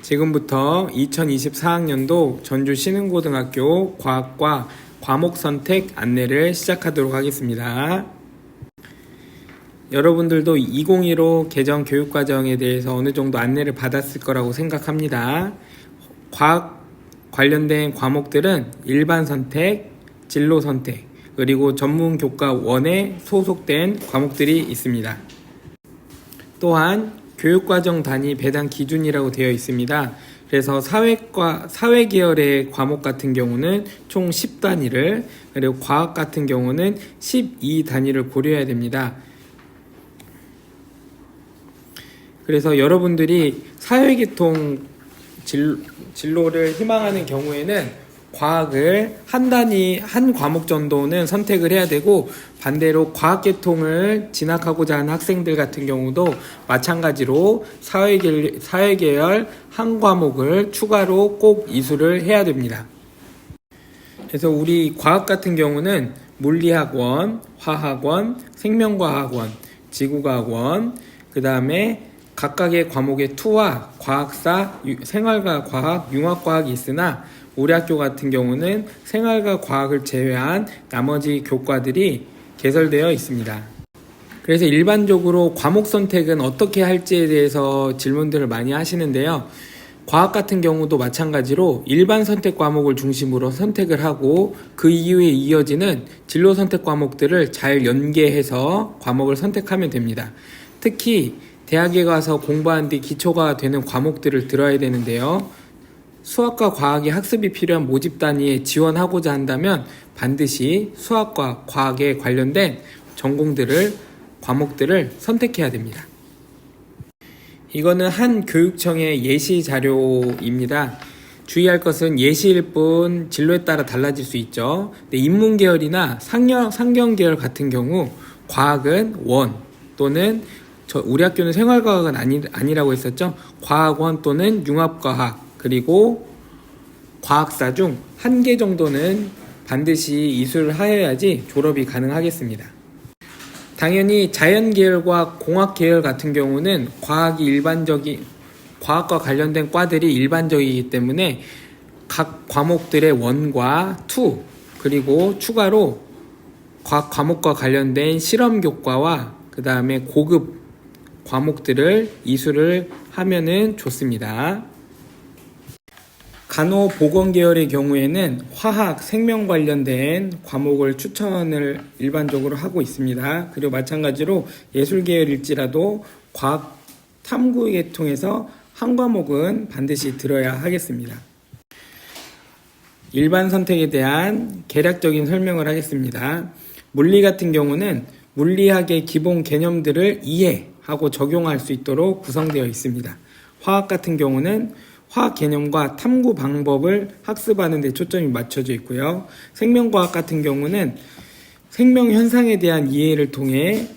지금부터 2024학년도 전주 신흥고등학교 과학과 과목 선택 안내를 시작하도록 하겠습니다. 여러분들도 2015 개정 교육과정에 대해서 어느 정도 안내를 받았을 거라고 생각합니다. 과학 관련된 과목들은 일반 선택, 진로 선택, 그리고 전문 교과 1에 소속된 과목들이 있습니다. 또한 교육과정 단위 배당 기준이라고 되어 있습니다. 그래서 사회 계열의 과목 같은 경우는 총 10단위를, 그리고 과학 같은 경우는 12단위를 고려해야 됩니다. 그래서 여러분들이 사회계통 진로를 희망하는 경우에는 과학을 한 과목 정도는 선택을 해야 되고, 반대로 과학계통을 진학하고자 하는 학생들 같은 경우도 마찬가지로 사회계열 한 과목을 추가로 꼭 이수를 해야 됩니다. 그래서 우리 과학 같은 경우는 물리학원, 화학원, 생명과학원, 지구과학원, 그 다음에 각각의 과목의 투와 과학사, 생활과 과학, 융합과학이 있으나 우리 학교 같은 경우는 생활과 과학을 제외한 나머지 교과들이 개설되어 있습니다. 그래서 일반적으로 과목 선택은 어떻게 할지에 대해서 질문들을 많이 하시는데요. 과학 같은 경우도 마찬가지로 일반 선택 과목을 중심으로 선택을 하고, 그 이후에 이어지는 진로 선택 과목들을 잘 연계해서 과목을 선택하면 됩니다. 특히 대학에 가서 공부한 뒤 기초가 되는 과목들을 들어야 되는데요. 수학과 과학의 학습이 필요한 모집 단위에 지원하고자 한다면 반드시 수학과 과학에 관련된 과목들을 선택해야 됩니다. 이거는 한 교육청의 예시 자료입니다. 주의할 것은 예시일 뿐 진로에 따라 달라질 수 있죠. 인문계열이나 상경계열 같은 경우 과학은 원, 또는 우리 학교는 생활과학은 아니라고 했었죠. 과학원 또는 융합과학, 그리고 과학사 중 한 개 정도는 반드시 이수를 하여야지 졸업이 가능하겠습니다. 당연히 자연계열과 공학계열 같은 경우는 과학과 관련된 과들이 일반적이기 때문에 각 과목들의 1과 2, 그리고 추가로 과학 과목과 관련된 실험 교과와 그 다음에 고급 과목들을 이수를 하면은 좋습니다. 간호보건 계열의 경우에는 화학, 생명 관련된 과목을 추천을 일반적으로 하고 있습니다. 그리고 마찬가지로 예술 계열일지라도 과학 탐구에 통해서 한 과목은 반드시 들어야 하겠습니다. 일반 선택에 대한 개략적인 설명을 하겠습니다. 물리 같은 경우는 물리학의 기본 개념들을 이해하고 적용할 수 있도록 구성되어 있습니다. 화학 같은 경우는 화학 개념과 탐구 방법을 학습하는 데 초점이 맞춰져 있고요. 생명과학 같은 경우는 생명 현상에 대한 이해를 통해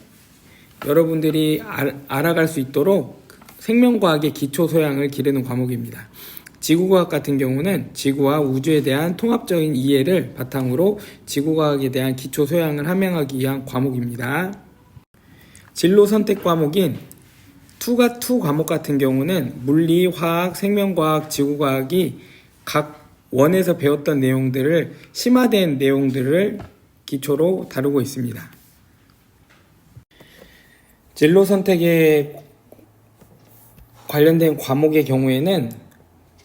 여러분들이 알아갈 수 있도록 생명과학의 기초 소양을 기르는 과목입니다. 지구과학 같은 경우는 지구와 우주에 대한 통합적인 이해를 바탕으로 지구과학에 대한 기초 소양을 함양하기 위한 과목입니다. 진로 선택 과목인 2 과목 같은 경우는 물리, 화학, 생명과학, 지구과학이 각 원에서 배웠던 내용들을 심화된 내용들을 기초로 다루고 있습니다. 진로 선택에 관련된 과목의 경우에는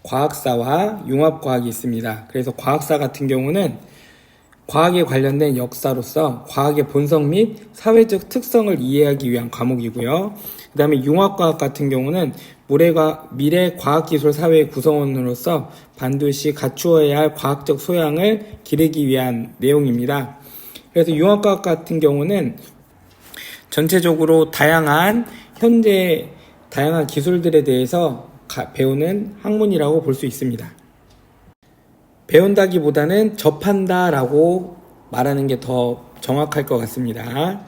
과학사와 융합과학이 있습니다. 그래서 과학사 같은 경우는 과학에 관련된 역사로서 과학의 본성 및 사회적 특성을 이해하기 위한 과목이고요. 그 다음에 융합과학 같은 경우는 미래 과학기술 사회의 구성원으로서 반드시 갖추어야 할 과학적 소양을 기르기 위한 내용입니다. 그래서 융합과학 같은 경우는 전체적으로 현재 다양한 기술들에 대해서 배우는 학문이라고 볼 수 있습니다. 배운다기보다는 접한다라고 말하는 게 더 정확할 것 같습니다.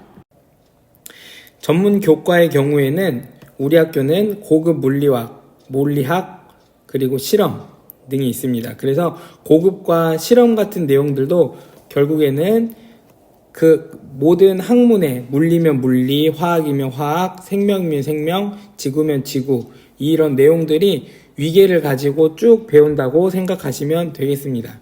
전문 교과의 경우에는 우리 학교는 고급 물리학, 그리고 실험 등이 있습니다. 그래서 고급과 실험 같은 내용들도 결국에는 그 모든 학문에 물리면 물리, 화학이면 화학, 생명이면 생명, 지구면 지구, 이런 내용들이 위계를 가지고 쭉 배운다고 생각하시면 되겠습니다.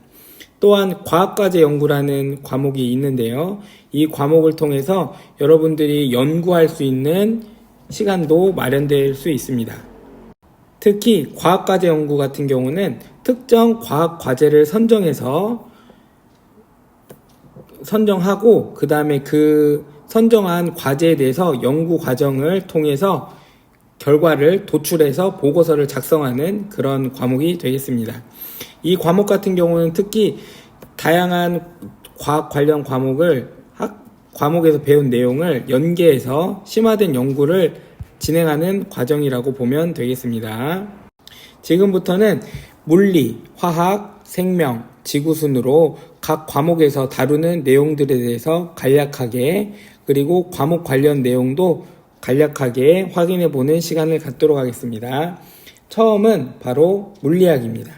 또한 과학과제 연구라는 과목이 있는데요. 이 과목을 통해서 여러분들이 연구할 수 있는 시간도 마련될 수 있습니다. 특히 과학과제 연구 같은 경우는 특정 과학 과제를 선정하고 그 다음에 그 선정한 과제에 대해서 연구 과정을 통해서 결과를 도출해서 보고서를 작성하는 그런 과목이 되겠습니다. 이 과목 같은 경우는 특히 다양한 과학 관련 과목에서 배운 내용을 연계해서 심화된 연구를 진행하는 과정이라고 보면 되겠습니다. 지금부터는 물리, 화학, 생명, 지구 순으로 각 과목에서 다루는 내용들에 대해서 간략하게 그리고 과목 관련 내용도 간략하게 확인해 보는 시간을 갖도록 하겠습니다. 처음은 바로 물리학입니다.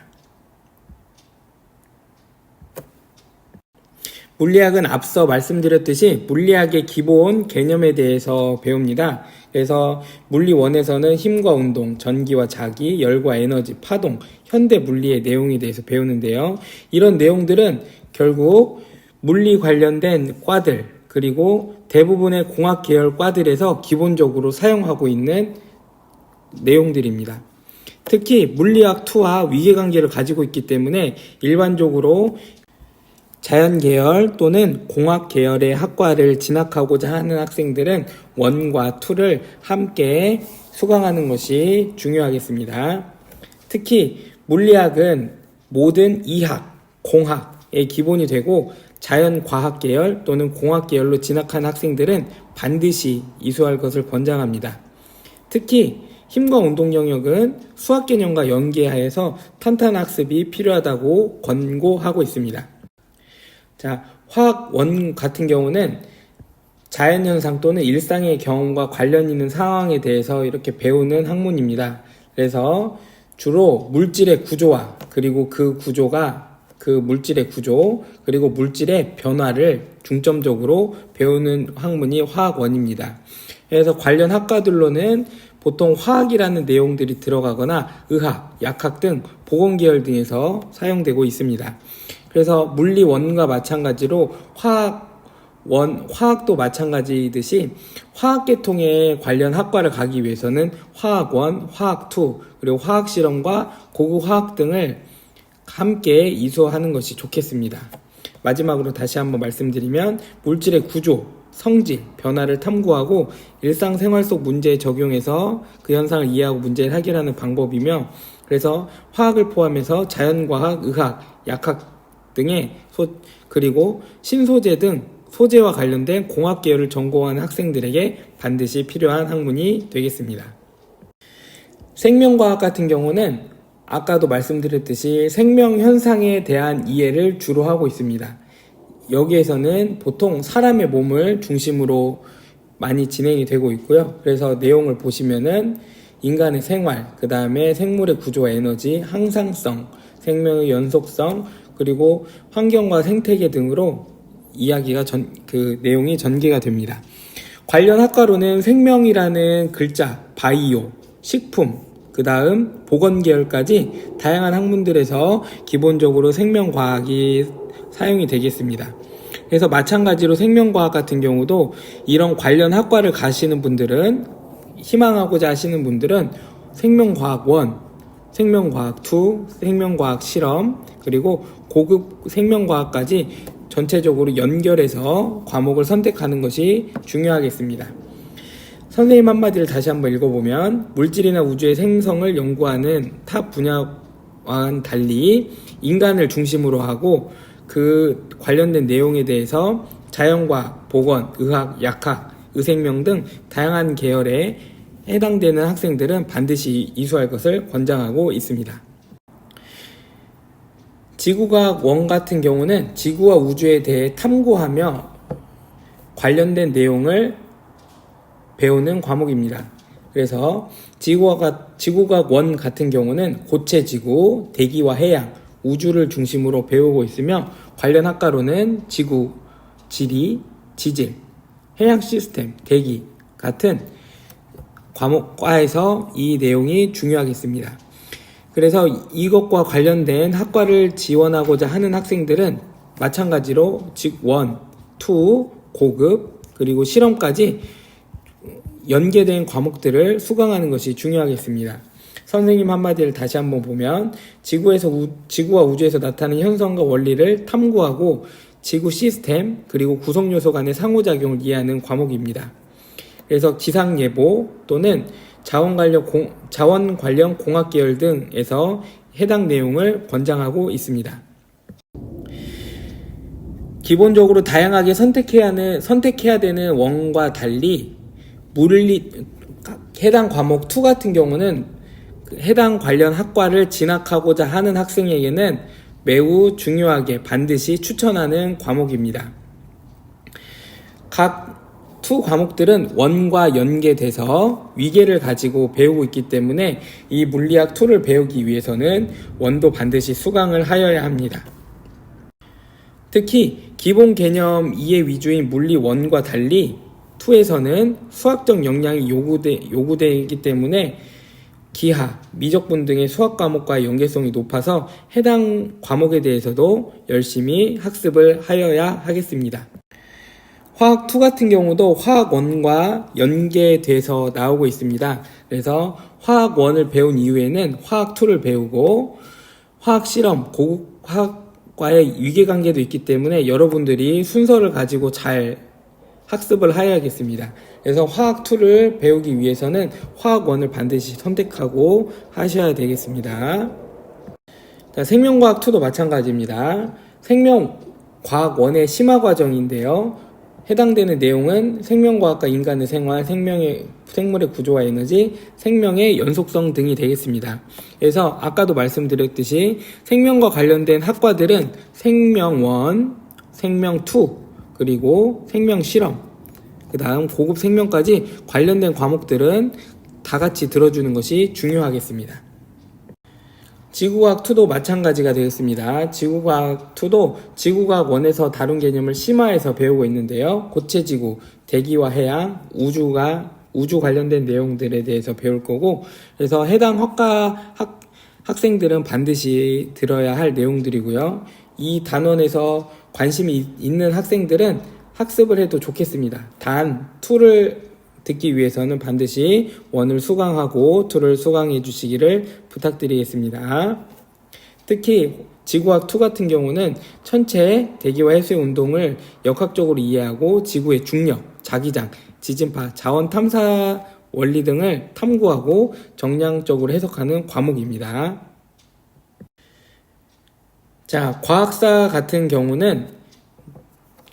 물리학은 앞서 말씀드렸듯이 물리학의 기본 개념에 대해서 배웁니다. 그래서 물리 1에서는 힘과 운동, 전기와 자기, 열과 에너지, 파동, 현대 물리의 내용에 대해서 배우는데요. 이런 내용들은 결국 물리 관련된 과들, 그리고 대부분의 공학 계열 과들에서 기본적으로 사용하고 있는 내용들입니다. 특히 물리학 2와 위계관계를 가지고 있기 때문에 일반적으로 자연계열 또는 공학계열의 학과를 진학하고자 하는 학생들은 1과 2를 함께 수강하는 것이 중요하겠습니다. 특히 물리학은 모든 이학, 공학의 기본이 되고 자연과학계열 또는 공학계열로 진학한 학생들은 반드시 이수할 것을 권장합니다. 특히 힘과 운동 영역은 수학 개념과 연계하여서 탄탄한 학습이 필요하다고 권고하고 있습니다. 자, 화학 1 같은 경우는 자연현상 또는 일상의 경험과 관련 있는 상황에 대해서 이렇게 배우는 학문입니다. 그래서 주로 물질의 구조와 그리고 그 물질의 구조 그리고 물질의 변화를 중점적으로 배우는 학문이 화학 1입니다. 그래서 관련 학과들로는 보통 화학이라는 내용들이 들어가거나 의학, 약학 등 보건계열 등에서 사용되고 있습니다. 그래서 물리 1과 마찬가지로 화학도 마찬가지듯이 화학계통에 관련 학과를 가기 위해서는 화학 1, 화학 2, 그리고 화학실험과 고급화학 등을 함께 이수하는 것이 좋겠습니다. 마지막으로 다시 한번 말씀드리면 물질의 구조, 성질, 변화를 탐구하고 일상생활 속 문제에 적용해서 그 현상을 이해하고 문제를 해결하는 방법이며 그래서 화학을 포함해서 자연과학, 의학, 약학 등의 그리고 신소재 등 소재와 관련된 공학 계열을 전공하는 학생들에게 반드시 필요한 학문이 되겠습니다. 생명과학 같은 경우는 아까도 말씀드렸듯이 생명 현상에 대한 이해를 주로 하고 있습니다. 여기에서는 보통 사람의 몸을 중심으로 많이 진행이 되고 있고요. 그래서 내용을 보시면은 인간의 생활, 그 다음에 생물의 구조와 에너지, 항상성, 생명의 연속성, 그리고 환경과 생태계 등으로 이야기가 내용이 전개가 됩니다. 관련 학과로는 생명이라는 글자, 바이오, 식품, 그 다음 보건계열까지 다양한 학문들에서 기본적으로 생명과학이 사용이 되겠습니다. 그래서 마찬가지로 생명과학 같은 경우도 이런 관련 학과를 가시는 분들은 희망하고자 하시는 분들은 생명과학 1, 생명과학 2, 생명과학 실험, 그리고 고급 생명과학까지 전체적으로 연결해서 과목을 선택하는 것이 중요하겠습니다. 선생님 한마디를 다시 한번 읽어보면 물질이나 우주의 생성을 연구하는 타 분야와는 달리 인간을 중심으로 하고 그 관련된 내용에 대해서 자연과학, 보건, 의학, 약학, 의생명 등 다양한 계열에 해당되는 학생들은 반드시 이수할 것을 권장하고 있습니다. 지구과학 1 같은 경우는 지구와 우주에 대해 탐구하며 관련된 내용을 배우는 과목입니다. 그래서 지구과학 1 같은 경우는 고체 지구, 대기와 해양, 우주를 중심으로 배우고 있으며 관련 학과로는 지구, 지리, 지질, 해양 시스템, 대기 같은 과목과에서 이 내용이 중요하겠습니다. 그래서 이것과 관련된 학과를 지원하고자 하는 학생들은 마찬가지로 즉 1, 2, 고급 그리고 실험까지 연계된 과목들을 수강하는 것이 중요하겠습니다. 선생님 한마디를 다시 한번 보면 지구와 우주에서 나타나는 현상과 원리를 탐구하고 지구 시스템 그리고 구성 요소 간의 상호작용을 이해하는 과목입니다. 그래서 기상예보 또는 자원 관련 공학 계열 등에서 해당 내용을 권장하고 있습니다. 기본적으로 다양하게 선택해야 되는 원과 달리 해당 과목 2 같은 경우는 해당 관련 학과를 진학하고자 하는 학생에게는 매우 중요하게 반드시 추천하는 과목입니다. 각 2 과목들은 원과 연계돼서 위계를 가지고 배우고 있기 때문에 이 물리학 2를 배우기 위해서는 원도 반드시 수강을 하여야 합니다. 특히 기본 개념 이해 위주인 물리 1과 달리 2에서는 수학적 역량이 요구되기 때문에 기하, 미적분 등의 수학 과목과의 연계성이 높아서 해당 과목에 대해서도 열심히 학습을 하여야 하겠습니다. 화학 2 같은 경우도 화학 1과 연계돼서 나오고 있습니다. 그래서 화학 1을 배운 이후에는 화학 2를 배우고 화학 실험, 고급 화학과의 위계관계도 있기 때문에 여러분들이 순서를 가지고 잘 학습을 하여야겠습니다. 그래서 화학 2를 배우기 위해서는 화학 1을 반드시 선택하고 하셔야 되겠습니다. 자, 생명과학 2도 마찬가지입니다. 생명과학 1의 심화 과정인데요. 해당되는 내용은 생명과학과 인간의 생활, 생물의 구조와 에너지, 생명의 연속성 등이 되겠습니다. 그래서 아까도 말씀드렸듯이 생명과 관련된 학과들은 생명 1, 생명 2, 그리고 생명 실험, 그 다음 고급 생명까지 관련된 과목들은 다 같이 들어주는 것이 중요하겠습니다. 지구과학 2도 마찬가지가 되겠습니다. 지구과학 2도 지구과학 1에서 다룬 개념을 심화해서 배우고 있는데요. 고체지구, 대기와 해양, 우주 관련된 내용들에 대해서 배울 거고, 그래서 해당 학생들은 반드시 들어야 할 내용들이고요. 이 단원에서 관심이 있는 학생들은 학습을 해도 좋겠습니다. 단 2를 듣기 위해서는 반드시 1을 수강하고 2를 수강해 주시기를 부탁드리겠습니다. 특히 지구학 2 같은 경우는 천체, 대기와 해수의 운동을 역학적으로 이해하고 지구의 중력, 자기장, 지진파, 자원 탐사 원리 등을 탐구하고 정량적으로 해석하는 과목입니다. 자, 과학사 같은 경우는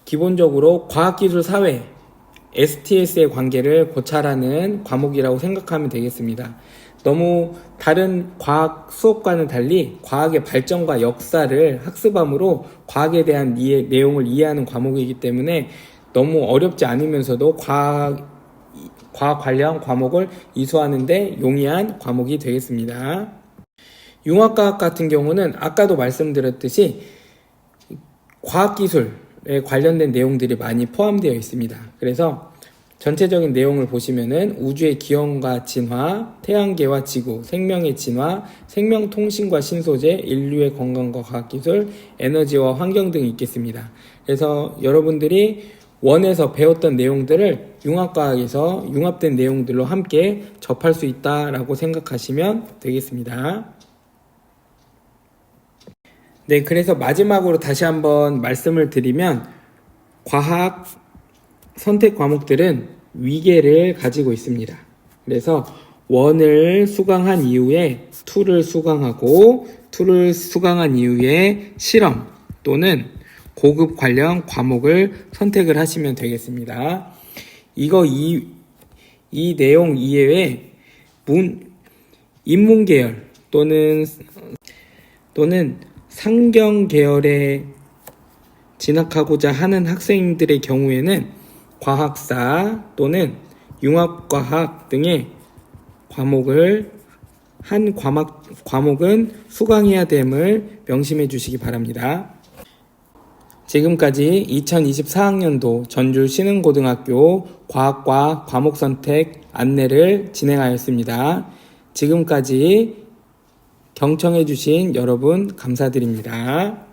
기본적으로 과학기술 사회 STS의 관계를 고찰하는 과목이라고 생각하면 되겠습니다. 너무 다른 과학 수업과는 달리 과학의 발전과 역사를 학습함으로 과학에 대한 내용을 이해하는 과목이기 때문에 너무 어렵지 않으면서도 과학 관련 과목을 이수하는데 용이한 과목이 되겠습니다. 융합과학 같은 경우는 아까도 말씀드렸듯이 과학기술에 관련된 내용들이 많이 포함되어 있습니다. 그래서 전체적인 내용을 보시면은 우주의 기원과 진화, 태양계와 지구, 생명의 진화, 생명통신과 신소재, 인류의 건강과 과학기술, 에너지와 환경 등이 있겠습니다. 그래서 여러분들이 원에서 배웠던 내용들을 융합과학에서 융합된 내용들로 함께 접할 수 있다라고 생각하시면 되겠습니다. 네, 그래서 마지막으로 다시 한번 말씀을 드리면 과학 선택 과목들은 위계를 가지고 있습니다. 그래서 1을 수강한 이후에 2를 수강하고 2를 수강한 이후에 실험 또는 고급 관련 과목을 선택을 하시면 되겠습니다. 이 내용 이외에 인문 계열 또는 상경 계열에 진학하고자 하는 학생들의 경우에는 과학사 또는 융합과학 등의 과목은 수강해야 됨을 명심해 주시기 바랍니다. 지금까지 2024학년도 전주 신흥고등학교 과학과 과목 선택 안내를 진행하였습니다. 지금까지 경청해주신 여러분 감사드립니다.